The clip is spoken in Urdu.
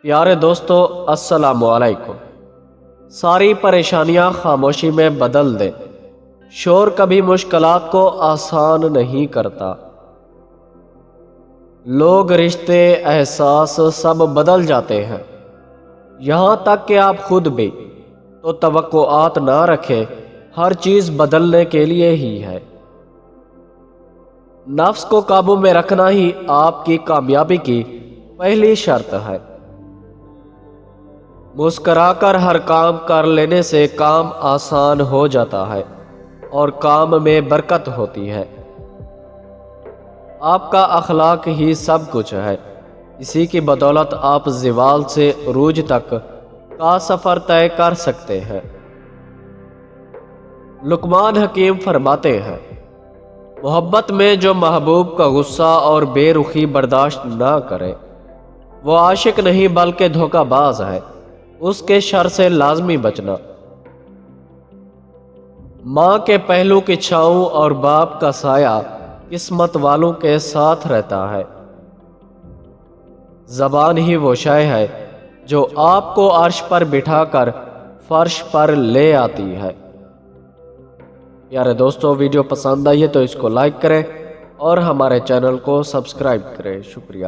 پیارے دوستو، السلام علیکم۔ ساری پریشانیاں خاموشی میں بدل دیں۔ شور کبھی مشکلات کو آسان نہیں کرتا۔ لوگ، رشتے، احساس سب بدل جاتے ہیں، یہاں تک کہ آپ خود بھی۔ تو توقعات نہ رکھیں، ہر چیز بدلنے کے لیے ہی ہے۔ نفس کو قابو میں رکھنا ہی آپ کی کامیابی کی پہلی شرط ہے۔ مسکرا کر ہر کام کر لینے سے کام آسان ہو جاتا ہے اور کام میں برکت ہوتی ہے۔ آپ کا اخلاق ہی سب کچھ ہے، اسی کی بدولت آپ زوال سے عروج تک کا سفر طے کر سکتے ہیں۔ لقمان حکیم فرماتے ہیں، محبت میں جو محبوب کا غصہ اور بے رخی برداشت نہ کرے وہ عاشق نہیں بلکہ دھوکہ باز ہے۔ اس کے شر سے لازمی بچنا۔ ماں کے پہلو کی چھاؤں اور باپ کا سایہ قسمت والوں کے ساتھ رہتا ہے۔ زبان ہی وہ شے ہے جو آپ کو عرش پر بٹھا کر فرش پر لے آتی ہے۔ پیارے دوستو، ویڈیو پسند آئی ہے تو اس کو لائک کریں اور ہمارے چینل کو سبسکرائب کریں۔ شکریہ۔